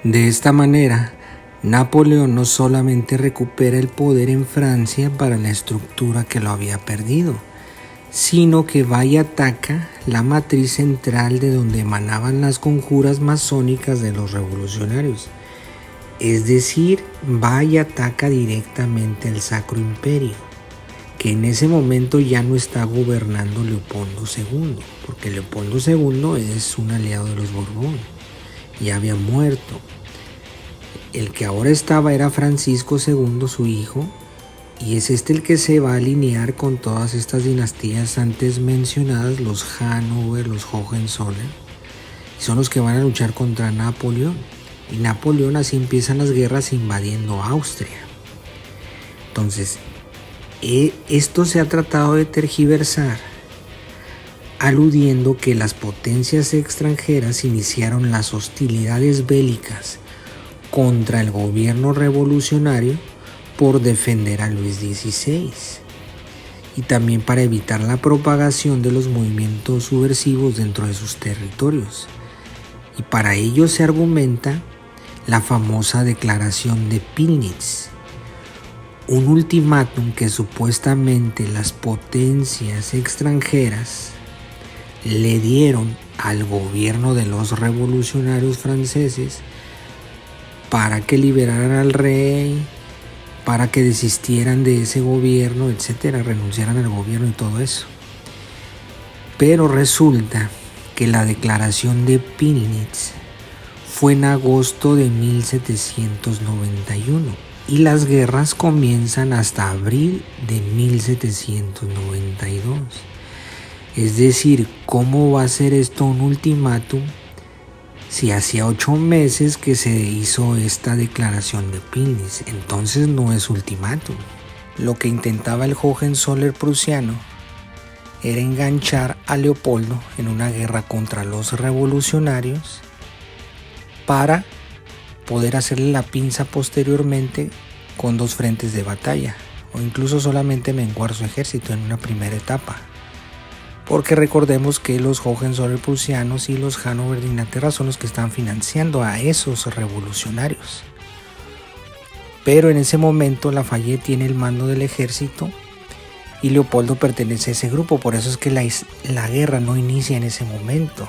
De esta manera, Napoleón no solamente recupera el poder en Francia para la estructura que lo había perdido, sino que va y ataca la matriz central de donde emanaban las conjuras masónicas de los revolucionarios. Es decir, va y ataca directamente al Sacro Imperio, que en ese momento ya no está gobernando Leopoldo II, porque Leopoldo II es un aliado de los Borbón, ya había muerto. El que ahora estaba era Francisco II, su hijo, y es el que se va a alinear con todas estas dinastías antes mencionadas, los Hannover, los Hohenzollern, y son los que van a luchar contra Napoleón. Y Napoleón, así empiezan las guerras invadiendo Austria. Entonces, esto se ha tratado de tergiversar, aludiendo que las potencias extranjeras iniciaron las hostilidades bélicas contra el gobierno revolucionario por defender a Luis XVI y también para evitar la propagación de los movimientos subversivos dentro de sus territorios. Y para ello se argumenta la famosa declaración de Pillnitz, un ultimátum que supuestamente las potencias extranjeras le dieron al gobierno de los revolucionarios franceses para que liberaran al rey, para que desistieran de ese gobierno, etcétera, renunciaran al gobierno y todo eso. Pero resulta que la declaración de Pillnitz fue en agosto de 1791 y las guerras comienzan hasta abril de 1792. Es decir, ¿cómo va a ser esto un ultimátum si hacía 8 meses que se hizo esta declaración de Pillnitz? Entonces no es ultimátum. Lo que intentaba el Hohenzollern prusiano era enganchar a Leopoldo en una guerra contra los revolucionarios para poder hacerle la pinza posteriormente con 2 frentes de batalla, o incluso solamente menguar su ejército en una primera etapa. Porque recordemos que los Hohenzollern prusianos y los Hannover de Inglaterra son los que están financiando a esos revolucionarios. Pero en ese momento Lafayette tiene el mando del ejército y Leopoldo pertenece a ese grupo, por eso es que la guerra no inicia en ese momento,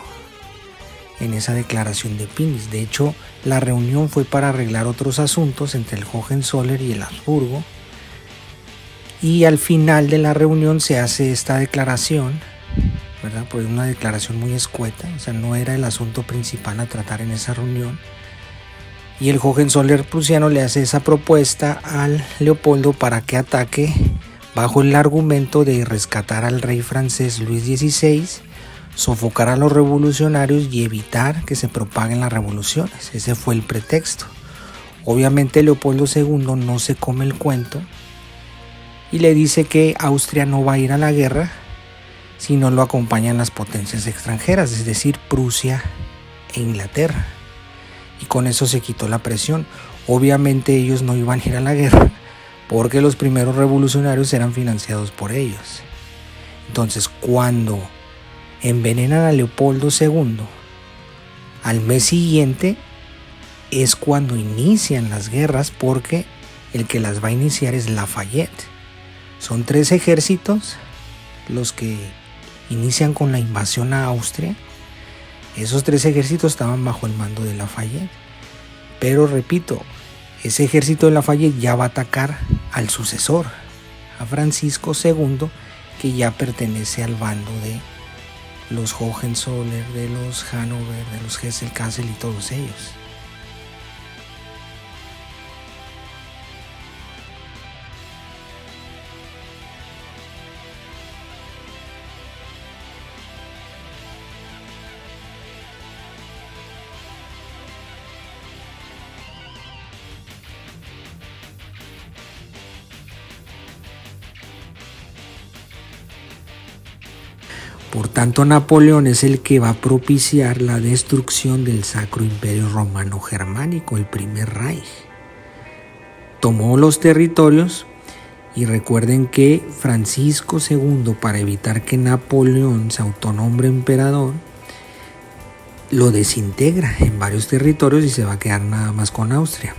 en esa declaración de Pillnitz. De hecho, la reunión fue para arreglar otros asuntos entre el Hohenzollern y el Habsburgo, y al final de la reunión se hace esta declaración, ¿verdad? Pues una declaración muy escueta, o sea, no era el asunto principal a tratar en esa reunión. Y el Hohenzollern prusiano le hace esa propuesta al Leopoldo para que ataque bajo el argumento de rescatar al rey francés Luis XVI, sofocar a los revolucionarios y evitar que se propaguen las revoluciones. Ese fue el pretexto. Obviamente Leopoldo II no se come el cuento y le dice que Austria no va a ir a la guerra si no lo acompañan las potencias extranjeras, es decir, Prusia e Inglaterra. Y con eso se quitó la presión. Obviamente ellos no iban a ir a la guerra porque los primeros revolucionarios eran financiados por ellos. Entonces, cuando envenenan a Leopoldo II, al mes siguiente es cuando inician las guerras, porque el que las va a iniciar es Lafayette. Son 3 ejércitos los que inician con la invasión a Austria. Esos 3 ejércitos estaban bajo el mando de Lafayette. Pero repito, ese ejército de Lafayette ya va a atacar al sucesor, a Francisco II, que ya pertenece al bando de los Hohenzollern, de los Hannover, de los Hesse-Kassel y todos ellos. Por tanto, Napoleón es el que va a propiciar la destrucción del Sacro Imperio Romano Germánico, el Primer Reich. Tomó los territorios y recuerden que Francisco II, para evitar que Napoleón se autonombre emperador, lo desintegra en varios territorios y se va a quedar nada más con Austria.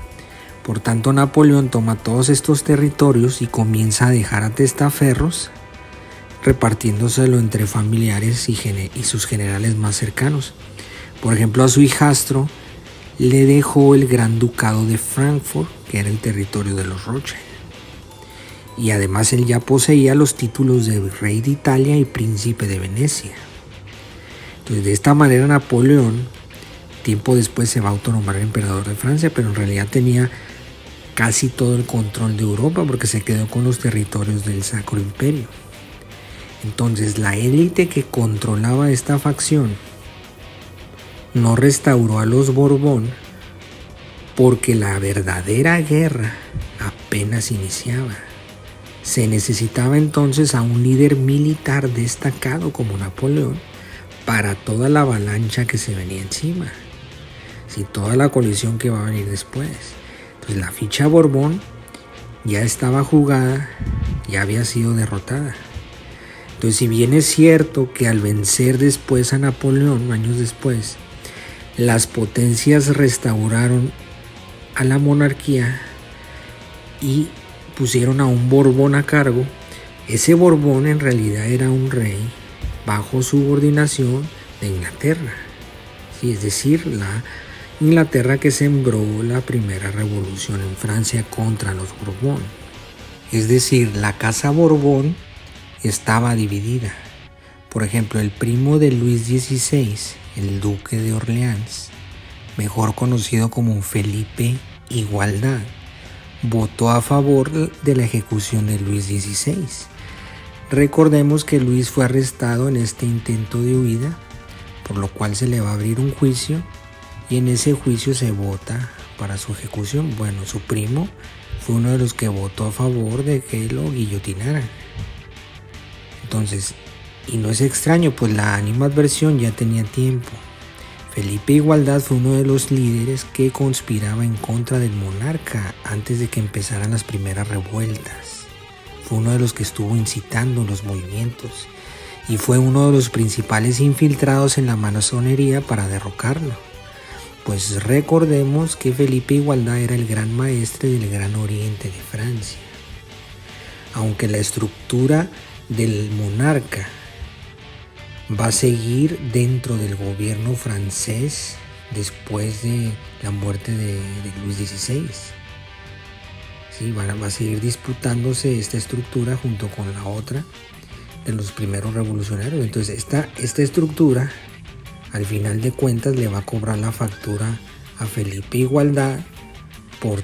Por tanto, Napoleón toma todos estos territorios y comienza a dejar a testaferros, repartiéndoselo entre familiares y sus generales más cercanos. Por ejemplo, a su hijastro le dejó el Gran Ducado de Frankfurt, que era el territorio de los Rothschild. Y además él ya poseía los títulos de rey de Italia y príncipe de Venecia. Entonces, de esta manera Napoleón, tiempo después, se va a autonomar emperador de Francia, pero en realidad tenía casi todo el control de Europa porque se quedó con los territorios del Sacro Imperio. Entonces, la élite que controlaba esta facción no restauró a los Borbón porque la verdadera guerra apenas iniciaba. Se necesitaba entonces a un líder militar destacado como Napoleón para toda la avalancha que se venía encima, toda la colisión que va a venir después. Entonces la ficha Borbón ya estaba jugada, ya había sido derrotada. Entonces, si bien es cierto que al vencer después a Napoleón, años después, las potencias restauraron a la monarquía y pusieron a un Borbón a cargo, ese Borbón en realidad era un rey bajo subordinación de Inglaterra. Sí, es decir, la Inglaterra que sembró la primera revolución en Francia contra los Borbón. Es decir, la casa Borbón estaba dividida. Por ejemplo, el primo de Luis XVI, el duque de Orleans, mejor conocido como Felipe Igualdad, votó a favor de la ejecución de Luis XVI. Recordemos que Luis fue arrestado en este intento de huida, por lo cual se le va a abrir un juicio y en ese juicio se vota para su ejecución. Bueno, su primo fue uno de los que votó a favor de que lo guillotinaran. Entonces, y no es extraño, pues la animadversión ya tenía tiempo. Felipe Igualdad fue uno de los líderes que conspiraba en contra del monarca antes de que empezaran las primeras revueltas. Fue uno de los que estuvo incitando los movimientos y fue uno de los principales infiltrados en la masonería para derrocarlo. Pues recordemos que Felipe Igualdad era el gran maestre del Gran Oriente de Francia. Aunque la estructura del monarca va a seguir dentro del gobierno francés después de la muerte de Luis XVI. Sí, va a seguir disputándose esta estructura junto con la otra de los primeros revolucionarios. Entonces esta estructura al final de cuentas le va a cobrar la factura a Felipe Igualdad por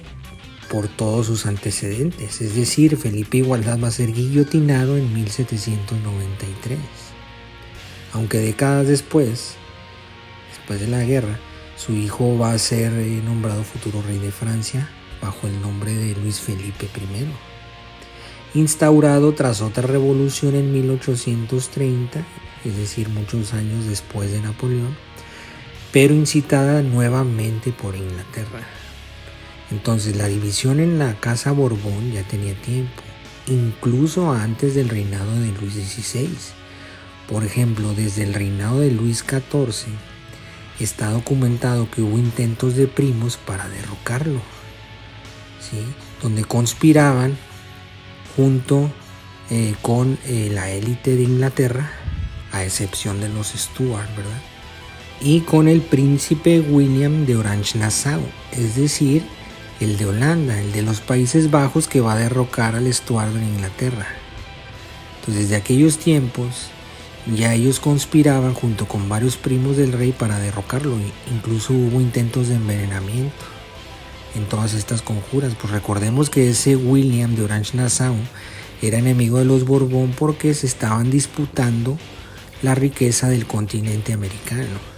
todos sus antecedentes. Es decir, Felipe Igualdad va a ser guillotinado en 1793. Aunque décadas después de la guerra, su hijo va a ser nombrado futuro rey de Francia bajo el nombre de Luis Felipe I, instaurado tras otra revolución en 1830, es decir, muchos años después de Napoleón, pero incitada nuevamente por Inglaterra. Entonces la división en la casa Borbón ya tenía tiempo, incluso antes del reinado de Luis XVI. Por ejemplo, desde el reinado de Luis XIV está documentado que hubo intentos de primos para derrocarlo, ¿sí? Donde conspiraban junto con la élite de Inglaterra, a excepción de los Stuart, ¿verdad? Y con el príncipe William de Orange-Nassau, es decir, el de Holanda, el de los Países Bajos, que va a derrocar al Estuardo en Inglaterra. Entonces, desde aquellos tiempos ya ellos conspiraban junto con varios primos del rey para derrocarlo. Incluso hubo intentos de envenenamiento en todas estas conjuras. Pues recordemos que ese William de Orange-Nassau era enemigo de los Borbón porque se estaban disputando la riqueza del continente americano.